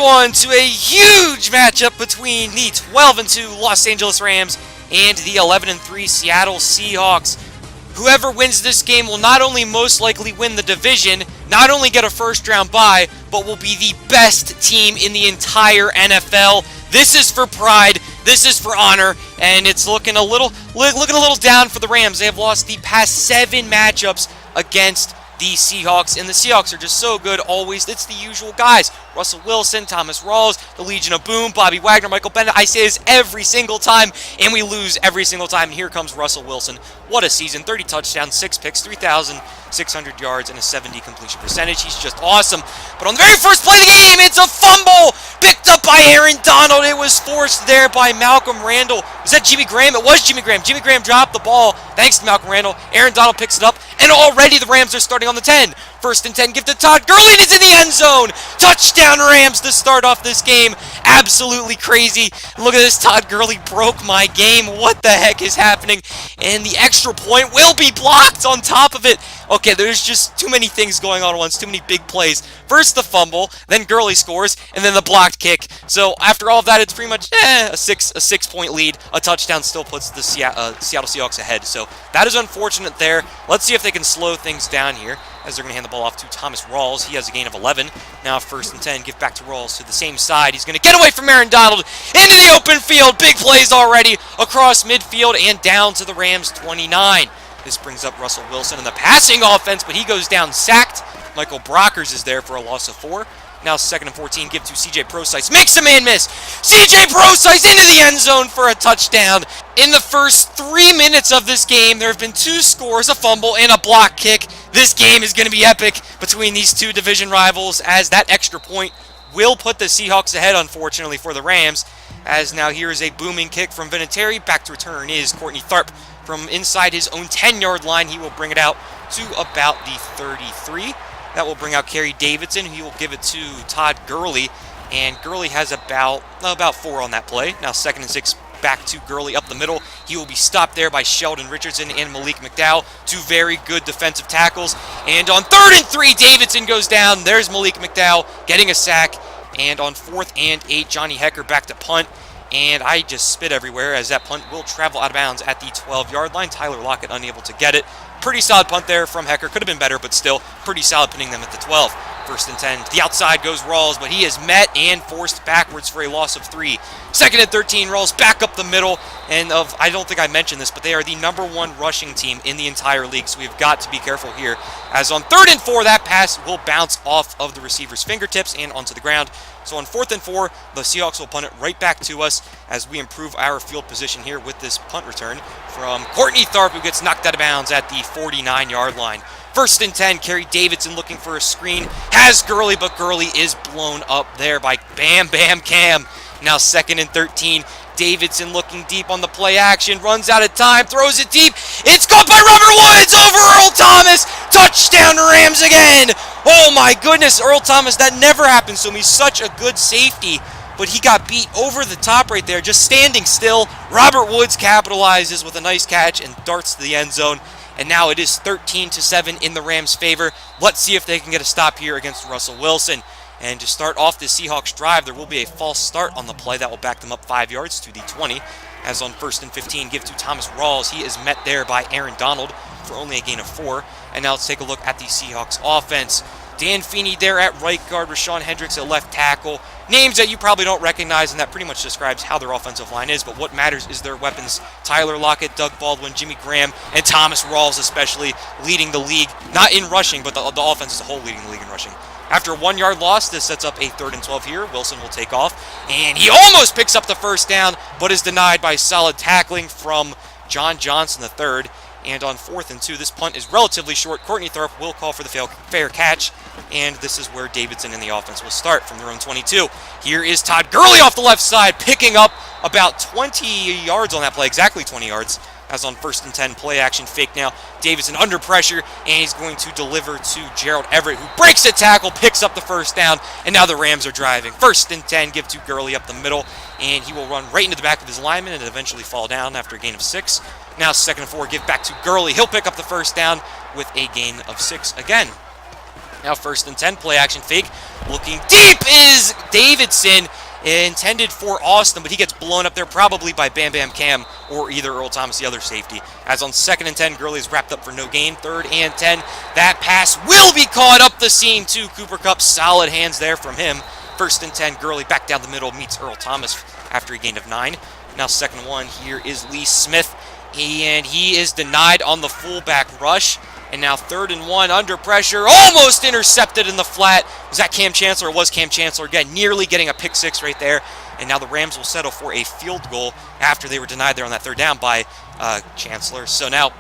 on to a huge matchup between the 12-2 Los Angeles Rams and the 11-3 Seattle Seahawks. Whoever wins this game will not only most likely win the division, not only get a first-round bye, but will be the best team in the entire NFL. This is for pride, this is for honor, and it's looking a little down for the Rams. They have lost the past 7 matchups against the Seahawks, and the Seahawks are just so good always. It's the usual guys: Russell Wilson, Thomas Rawls, the Legion of Boom, Bobby Wagner, Michael Bennett. I say this every single time, and we lose every single time. And here comes Russell Wilson. What a season. 30 touchdowns, 6 picks, 3,600 yards, and a 70 completion percentage. He's just awesome. But on the very first play of the game, it's a fumble picked up by Aaron Donald. It was forced there by Malcolm Randall. Was that Jimmy Graham? It was Jimmy Graham. Jimmy Graham dropped the ball thanks to Malcolm Randall. Aaron Donald picks it up, and already the Rams are starting on the 10. First and 10, give to Todd Gurley, and it's in the end zone. Touchdown Rams to start off this game. Absolutely crazy. Look at this, Todd Gurley broke my game. What the heck is happening? And the extra point will be blocked on top of it. Okay, there's just too many things going on at once, too many big plays. First the fumble, then Gurley scores, and then the blocked kick. So after all of that, it's pretty much a 6-point lead. A touchdown still puts the Seattle Seahawks ahead. So that is unfortunate there. Let's see if they can slow things down here, as they're going to hand the ball off to Thomas Rawls. He has a gain of 11. Now first and 10, give back to Rawls to the same side. He's going to get away from Aaron Donald into the open field. Big plays already across midfield and down to the Rams 29. This brings up Russell Wilson in the passing offense, but he goes down sacked. Michael Brockers is there for a loss of 4. Now second and 14, give to C.J. Prosise. Makes a man miss. C.J. Prosise into the end zone for a touchdown. In the first 3 minutes of this game, there have been 2 scores, a fumble, and a block kick. This game is going to be epic between these two division rivals, as that extra point will put the Seahawks ahead, unfortunately, for the Rams. As now here is a booming kick from Vinatieri. Back to return is Courtney Tharp from inside his own 10-yard line. He will bring it out to about the 33. That will bring out Kerry Davidson. He will give it to Todd Gurley, and Gurley has about 4 on that play. Now second and 6, back to Gurley up the middle. He will be stopped there by Sheldon Richardson and Malik McDowell, 2 very good defensive tackles. And on third and 3, Davidson goes down. There's Malik McDowell getting a sack. And on 4th and 8, Johnny Hecker back to punt. And I just spit everywhere, as that punt will travel out of bounds at the 12-yard line. Tyler Lockett unable to get it. Pretty solid punt there from Hecker. Could have been better, but still pretty solid pinning them at the 12. First and 10. To the outside goes Rawls, but he is met and forced backwards for a loss of 3. Second and 13, Rawls back up the middle. And I don't think I mentioned this, but they are the #1 rushing team in the entire league, so we've got to be careful here. As on third and 4, that pass will bounce off of the receiver's fingertips and onto the ground. So on 4th and 4, the Seahawks will punt it right back to us as we improve our field position here with this punt return from Courtney Tharp, who gets knocked out of bounds at the 49-yard line. First and 10, Kerry Davidson looking for a screen. Has Gurley, but Gurley is blown up there by Bam Bam Cam. Now second and 13, Davidson looking deep on the play action. Runs out of time, throws it deep. It's caught by Robert Woods over Earl Thomas. Touchdown Rams again. Oh my goodness, Earl Thomas, that never happens to him. He's such a good safety, but he got beat over the top right there, just standing still. Robert Woods capitalizes with a nice catch and darts to the end zone. And now it is 13-7 in the Rams' favor. Let's see if they can get a stop here against Russell Wilson. And to start off this Seahawks drive, there will be a false start on the play that will back them up 5 yards to the 20. As on first and 15, give to Thomas Rawls. He is met there by Aaron Donald for only a gain of 4. And now let's take a look at the Seahawks offense. Dan Feeney there at right guard, Rashawn Hendricks at left tackle. Names that you probably don't recognize, and that pretty much describes how their offensive line is, but what matters is their weapons. Tyler Lockett, Doug Baldwin, Jimmy Graham, and Thomas Rawls especially leading the league, not in rushing, but the offense as a whole leading the league in rushing. After a 1-yard loss, this sets up a 3rd and 12 here. Wilson will take off, and he almost picks up the first down, but is denied by solid tackling from John Johnson III. And on 4th and 2, this punt is relatively short. Courtney Tharp will call for the fair catch, and this is where Davidson and the offense will start from their own 22. Here is Todd Gurley off the left side, picking up about 20 yards on that play, exactly 20 yards. As on 1st and 10, play action fake now. Davidson under pressure, and he's going to deliver to Gerald Everett, who breaks a tackle, picks up the first down, and now the Rams are driving. 1st and 10, give to Gurley up the middle, and he will run right into the back of his lineman and eventually fall down after a gain of 6. Now 2nd and 4, give back to Gurley. He'll pick up the first down with a gain of 6 again. Now 1st and 10, play action fake. Looking deep is Davidson, intended for Austin, but he gets blown up there probably by Bam Bam Cam or either Earl Thomas, the other safety. As on 2nd and 10, Gurley is wrapped up for no gain. 3rd and 10, that pass will be caught up the seam to Cooper Kupp. Solid hands there from him. 1st and 10, Gurley back down the middle, meets Earl Thomas after a gain of 9. Now 2nd and 1, here is Lee Smith, and he is denied on the fullback rush. And now 3rd and 1, under pressure, almost intercepted in the flat. Was that Cam Chancellor? It was Cam Chancellor again, nearly getting a pick 6 right there. And now the Rams will settle for a field goal after they were denied there on that 3rd down by Chancellor. So now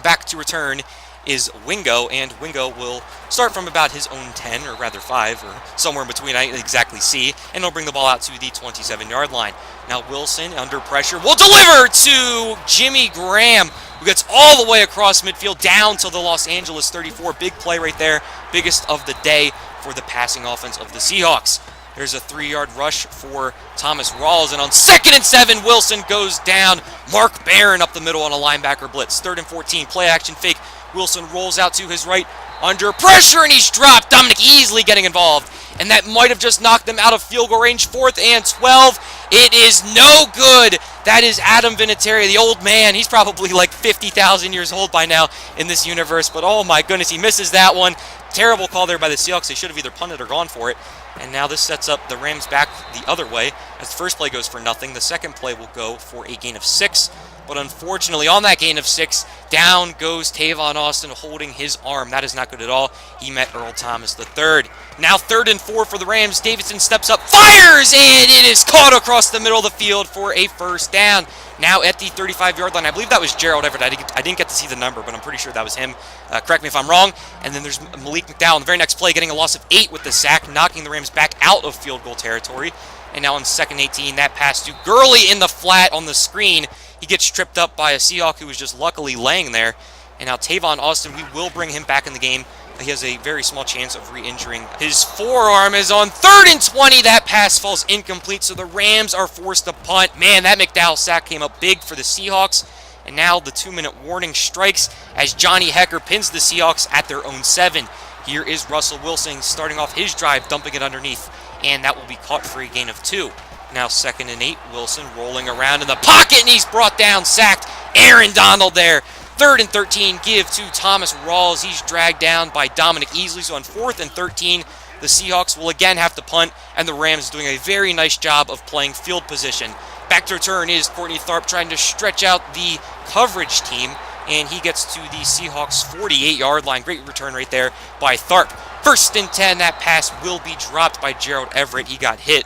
back to return is Wingo, and Wingo will start from about his own 10, or rather 5, or somewhere in between, I didn't exactly see, and he'll bring the ball out to the 27-yard line. Now Wilson, under pressure, will deliver to Jimmy Graham, who gets all the way across midfield down to the Los Angeles 34. Big play right there, biggest of the day for the passing offense of the Seahawks. There's a 3-yard rush for Thomas Rawls, and on 2nd and 7, Wilson goes down. Mark Barron up the middle on a linebacker blitz. 3rd and 14, play action fake. Wilson rolls out to his right, under pressure, and he's dropped. Dominic Easley getting involved, and that might have just knocked them out of field goal range. 4th and 12. It is no good. That is Adam Vinatieri, the old man. He's probably like 50,000 years old by now in this universe, but oh my goodness, he misses that one. Terrible call there by the Seahawks. They should have either punted or gone for it. And now this sets up the Rams back the other way. As the first play goes for nothing, the second play will go for a gain of 6. But unfortunately, on that gain of 6, down goes Tavon Austin holding his arm. That is not good at all. He met Earl Thomas III. Now 3rd and 4 for the Rams. Davidson steps up, fires, and it is caught across the middle of the field for a 1st down. Now at the 35-yard line. I believe that was Gerald Everett. I didn't get to see the number, but I'm pretty sure that was him. Correct me if I'm wrong. And then there's Malik McDowell in the very next play, getting a loss of 8 with the sack, knocking the Rams back out of field goal territory. And now on 2nd 18, that pass to Gurley in the flat on the screen. He gets tripped up by a Seahawk who was just luckily laying there. And now Tavon Austin, we will bring him back in the game. He has a very small chance of re-injuring his forearm. Is on 3rd and 20. That pass falls incomplete, so the Rams are forced to punt. Man, that McDowell sack came up big for the Seahawks. And now the 2-minute warning strikes as Johnny Hecker pins the Seahawks at their own 7. Here is Russell Wilson starting off his drive, dumping it underneath, and that will be caught for a gain of 2. Now 2nd and 8, Wilson rolling around in the pocket, and he's brought down, sacked. Aaron Donald there. 3rd and 13, give to Thomas Rawls. He's dragged down by Dominic Easley. So on 4th and 13, the Seahawks will again have to punt, and the Rams doing a very nice job of playing field position. Back to return is Courtney Tharp trying to stretch out the coverage team, and he gets to the Seahawks' 48-yard line. Great return right there by Tharp. 1st and 10, that pass will be dropped by Gerald Everett. He got hit.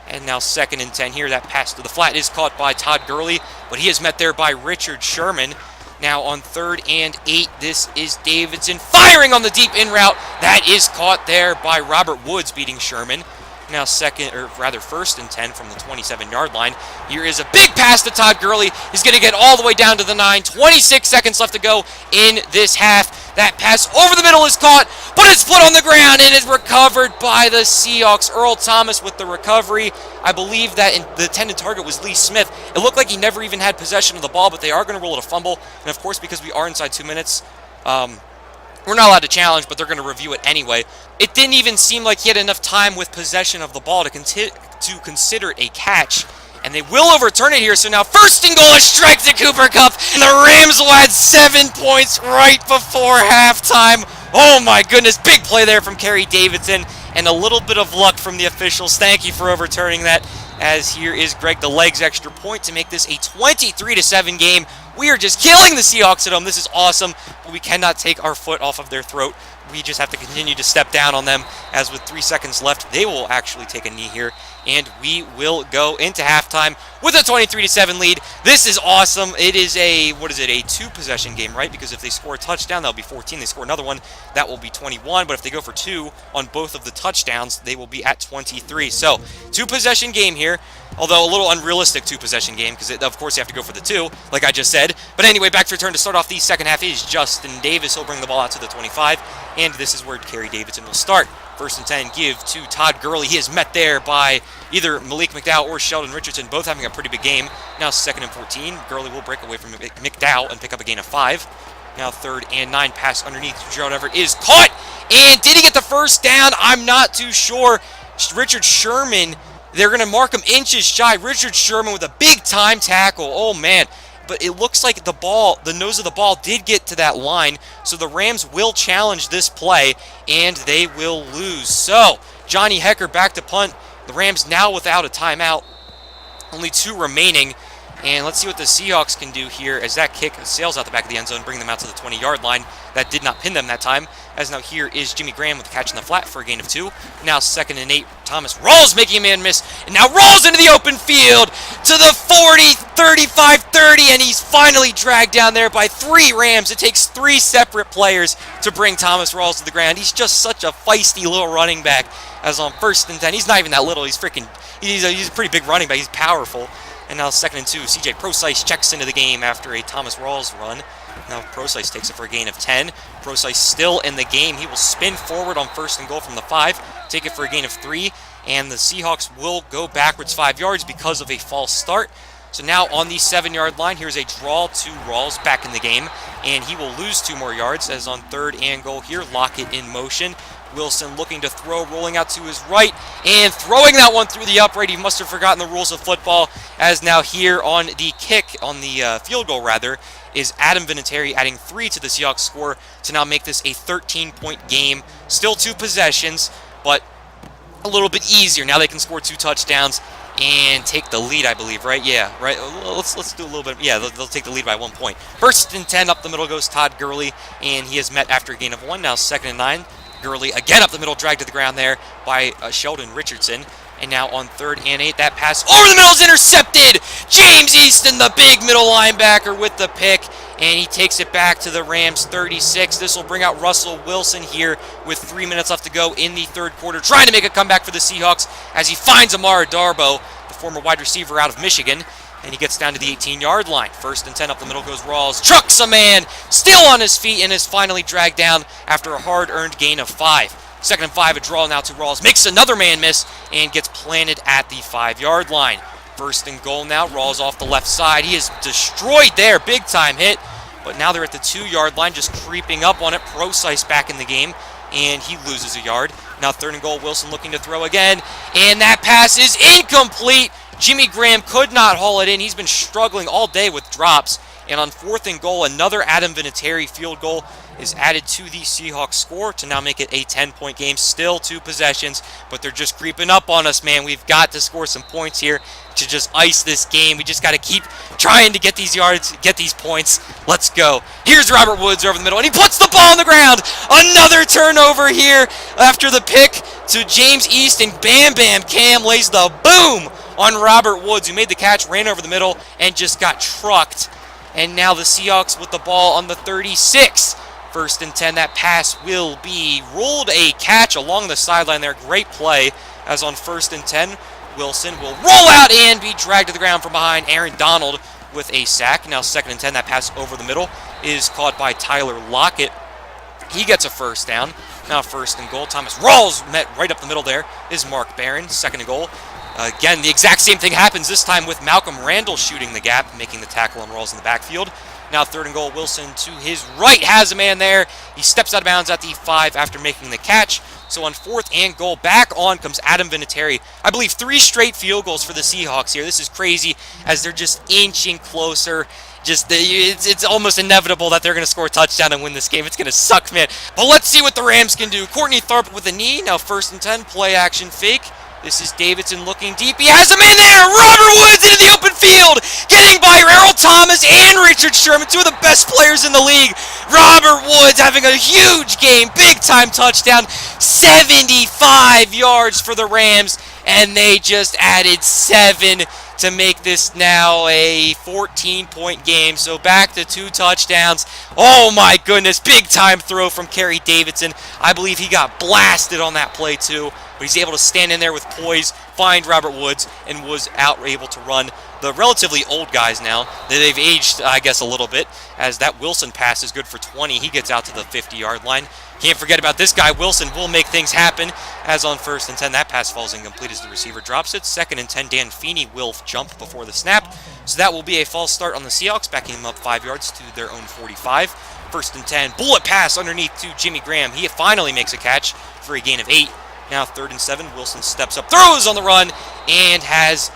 And now 2nd and 10 here. That pass to the flat is caught by Todd Gurley, but he is met there by Richard Sherman. Now on 3rd and 8, this is Davidson firing on the deep in route. That is caught there by Robert Woods, beating Sherman. Now 1st and 10 from the 27-yard line. Here is a big pass to Todd Gurley. He's going to get all the way down to the 9. 26 seconds left to go in this half. That pass over the middle is caught, but it's put on the ground and is recovered by the Seahawks. Earl Thomas with the recovery. I believe that the intended target was Lee Smith. It looked like he never even had possession of the ball, but they are going to rule it a fumble. And of course, because we are inside 2 minutes, we're not allowed to challenge, but they're going to review it anyway. It didn't even seem like he had enough time with possession of the ball to consider it a catch. And they will overturn it here, so now 1st and goal, a strike to Cooper Kupp, and the Rams will add 7 points right before halftime. Oh my goodness, big play there from Kerry Davidson, and a little bit of luck from the officials. Thank you for overturning that, as here is Greg the Legs extra point to make this a 23-7 game. We are just killing the Seahawks at home. This is awesome, but we cannot take our foot off of their throat. We just have to continue to step down on them, as with 3 seconds left, they will actually take a knee here, and we will go into halftime with a 23-7 lead. This is awesome. It is a 2-possession game, right? Because if they score a touchdown, that'll be 14. They score another one, that will be 21. But if they go for 2 on both of the touchdowns, they will be at 23. So, 2-possession game here. Although a little unrealistic 2-possession game, because of course you have to go for the 2, like I just said. But anyway, back to return to start off the second half is Justin Davis. He'll bring the ball out to the 25, and this is where Kerry Davidson will start. 1st and 10, give to Todd Gurley. He is met there by either Malik McDowell or Sheldon Richardson, both having a pretty big game. Now 2nd and 14, Gurley will break away from McDowell and pick up a gain of 5. Now 3rd and 9, pass underneath to Gerald Everett is caught, And did he get the first down? I'm not too sure. Richard Sherman, they're going to mark him inches shy. Richard Sherman with a big-time tackle. Oh, man. But it looks like the nose of the ball did get to that line, so the Rams will challenge this play, and they will lose. So, Johnny Hekker back to punt. The Rams now without a timeout. Only 2 remaining. And let's see what the Seahawks can do here as that kick sails out the back of the end zone, bring them out to the 20-yard line. That did not pin them that time, as now here is Jimmy Graham with the catch in the flat for a gain of 2. Now 2nd and 8. Thomas Rawls making a man miss, and now rolls into the open field to the 40, 35, 30, and he's finally dragged down there by 3 Rams. It takes 3 separate players to bring Thomas Rawls to the ground. He's just such a feisty little running back, as on 1st and 10. He's not even that little. He's a pretty big running back. He's powerful. And now 2nd and 2, CJ Prosise checks into the game after a Thomas Rawls run. Now Prosise takes it for a gain of 10. Prosise still in the game. He will spin forward on 1st and goal from the 5, take it for a gain of 3, and the Seahawks will go backwards 5 yards because of a false start. So now on the 7-yard line, here's a draw to Rawls back in the game, and he will lose 2 more yards as on 3rd and goal here. Lockett in motion. Wilson looking to throw, rolling out to his right, and throwing that one through the upright. He must have forgotten the rules of football, as now here on the kick, on the field goal rather, is Adam Vinatieri adding 3 to the Seahawks score to now make this a 13-point game. Still 2 possessions, but a little bit easier. Now they can score 2 touchdowns and take the lead, I believe, right? Yeah, right. Let's do a little bit. Yeah, they'll take the lead by 1 point. 1st and 10, up the middle goes Todd Gurley, and he is met after a gain of 1. Now 2nd and 9. Gurley again up the middle, dragged to the ground there by Sheldon Richardson. And now on 3rd and 8, that pass over the middle is intercepted. James Easton, the big middle linebacker, with the pick, and he takes it back to the Rams 36. This will bring out Russell Wilson here with 3 minutes left to go in the 3rd quarter, trying to make a comeback for the Seahawks as he finds Amara Darboh, the former wide receiver out of Michigan. And he gets down to the 18-yard line. 1st and 10, up the middle goes Rawls. Trucks a man, still on his feet, and is finally dragged down after a hard-earned gain of 5. 2nd and 5, a draw now to Rawls. Makes another man miss and gets planted at the 5-yard line. 1st and goal now. Rawls off the left side. He is destroyed there. Big-time hit. But now they're at the 2-yard line, just creeping up on it. Prosise back in the game, and he loses a yard. Now 3rd and goal. Wilson looking to throw again, and that pass is incomplete. Jimmy Graham could not haul it in. He's been struggling all day with drops. And on 4th and goal, another Adam Vinatieri field goal is added to the Seahawks score to now make it a 10-point game. Still 2 possessions, but they're just creeping up on us, man. We've got to score some points here to just ice this game. We just got to keep trying to get these yards, get these points. Let's go. Here's Robert Woods over the middle, and he puts the ball on the ground. Another turnover here after the pick to James Easton. Bam, bam, Cam lays the boom on Robert Woods, who made the catch, ran over the middle, and just got trucked. And now the Seahawks with the ball on the 36. 1st and 10, that pass will be ruled a catch along the sideline there. Great play, as on 1st and 10, Wilson will roll out and be dragged to the ground from behind. Aaron Donald with a sack. Now 2nd and 10, that pass over the middle is caught by Tyler Lockett. He gets a 1st down. Now 1st and goal. Thomas Rawls met right up the middle there is Mark Barron. 2nd and goal. Again, the exact same thing happens this time with Malcolm Randall shooting the gap, making the tackle on Rawls in the backfield. Now 3rd and goal, Wilson to his right has a man there. He steps out of bounds at the 5 after making the catch. So on 4th and goal, back on comes Adam Vinatieri. I believe 3 straight field goals for the Seahawks here. This is crazy as they're just inching closer. It's almost inevitable that they're going to score a touchdown and win this game. It's going to suck, man. But let's see what the Rams can do. Courtney Tharp with a knee. Now 1st and 10, play action fake. This is Davidson looking deep. He has him in there. Robert Woods into the open field. Getting by Earl Thomas and Richard Sherman, 2 of the best players in the league. Robert Woods having a huge game. Big time touchdown. 75 yards for the Rams. And they just added 7 to make this now a 14-point game. So back to 2 touchdowns. Oh my goodness. Big time throw from Kerry Davidson. I believe he got blasted on that play too. But he's able to stand in there with poise, find Robert Woods, and was able to run the relatively old guys now. They've aged, I guess, a little bit, as that Wilson pass is good for 20. He gets out to the 50-yard line. Can't forget about this guy. Wilson will make things happen, as on 1st and 10, that pass falls incomplete as the receiver drops it. 2nd and 10, Dan Feeney will jump before the snap. So that will be a false start on the Seahawks, backing them up 5 yards to their own 45. First and 10. Bullet pass underneath to Jimmy Graham. He finally makes a catch for a gain of 8. Now 3rd and 7. Wilson steps up, throws on the run, and has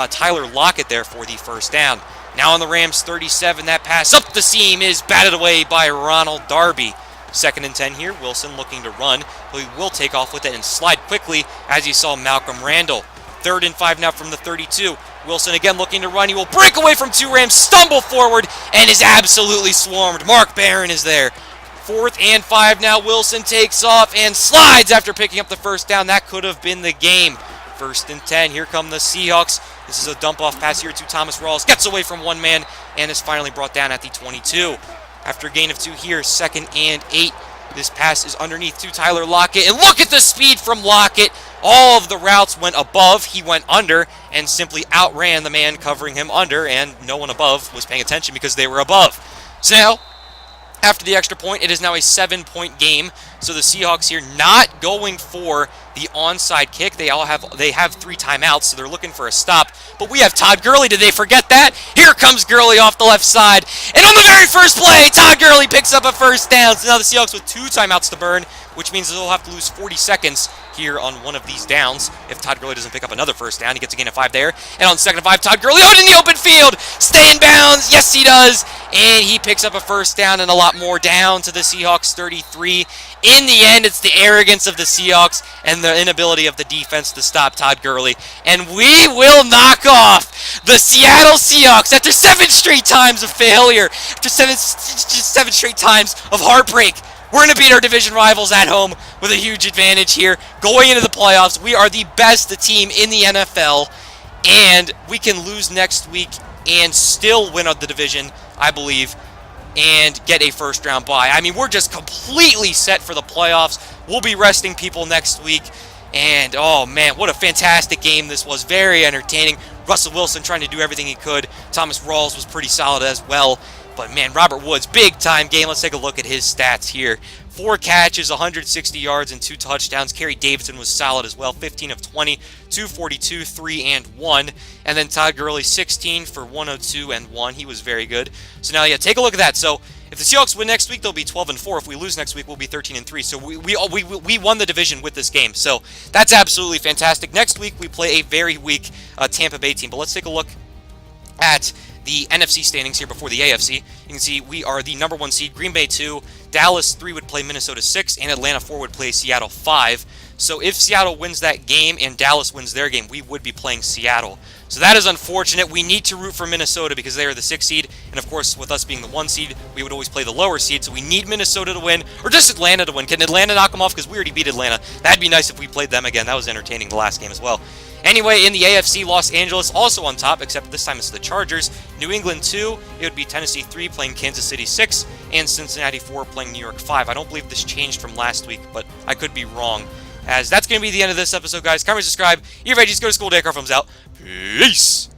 Tyler Lockett there for the first down. Now on the Rams 37, that pass up the seam is batted away by Ronald Darby. 2nd and 10 here. Wilson looking to run, but he will take off with it and slide quickly as he saw Malcolm Randall. 3rd and 5 now from the 32. Wilson again looking to run. He will break away from 2 Rams, stumble forward, and is absolutely swarmed. Mark Barron is there. 4th and 5 now. Wilson takes off and slides after picking up the first down. That could have been the game. 1st and 10. Here come the Seahawks. This is a dump-off pass here to Thomas Rawls. Gets away from one man and is finally brought down at the 22. After a gain of 2 here, 2nd and 8. This pass is underneath to Tyler Lockett. And look at the speed from Lockett. All of the routes went above. He went under and simply outran the man covering him under. And no one above was paying attention because they were above. So now, after the extra point, it is now a 7-point game. So the Seahawks here not going for the onside kick. They have 3 timeouts, so they're looking for a stop. But we have Todd Gurley. Did they forget that? Here comes Gurley off the left side. And on the very first play, Todd Gurley picks up a first down. So now the Seahawks with 2 timeouts to burn, which means they'll have to lose 40 seconds here on one of these downs. If Todd Gurley doesn't pick up another first down, he gets a gain of 5 there. And on 2nd and 5, Todd Gurley out in the open field. Stay in bounds. Yes, he does. And he picks up a first down and a lot more down to the Seahawks 33. In the end, it's the arrogance of the Seahawks and the inability of the defense to stop Todd Gurley. And we will knock off the Seattle Seahawks after 7 straight times of failure, after 7 straight times of heartbreak. We're going to beat our division rivals at home with a huge advantage here. Going into the playoffs, we are the best team in the NFL, and we can lose next week and still win the division, I believe, and get a first-round bye. I mean, we're just completely set for the playoffs. We'll be resting people next week, and oh man, what a fantastic game this was. Very entertaining. Russell Wilson trying to do everything he could. Thomas Rawls was pretty solid as well. But man, Robert Woods, big-time game. Let's take a look at his stats here. 4 catches, 160 yards, and 2 touchdowns. Kerry Davidson was solid as well. 15 of 20, 242, 3 and 1. And then Todd Gurley, 16 for 102 and 1. He was very good. So now, yeah, take a look at that. So if the Seahawks win next week, they'll be 12 and 4. If we lose next week, we'll be 13 and 3. So we won the division with this game. So that's absolutely fantastic. Next week, we play a very weak Tampa Bay team. But let's take a look at the NFC standings here before the AFC. You can see we are the number 1 seed, Green Bay 2, Dallas 3 would play Minnesota 6, and Atlanta 4 would play Seattle 5. So if Seattle wins that game and Dallas wins their game, we would be playing Seattle. So that is unfortunate. We need to root for Minnesota because they are the 6th seed, and of course, with us being the 1 seed, we would always play the lower seed, so we need Minnesota to win, or just Atlanta to win. Can Atlanta knock them off? Because we already beat Atlanta. That'd be nice if we played them again. That was entertaining the last game as well. Anyway, in the AFC, Los Angeles also on top, except this time it's the Chargers. New England 2, it would be Tennessee 3 playing Kansas City 6, and Cincinnati 4 playing New York 5. I don't believe this changed from last week, but I could be wrong. As that's going to be the end of this episode, guys. Comment, subscribe. Your veggies, go to school. Day Car Films out. Peace!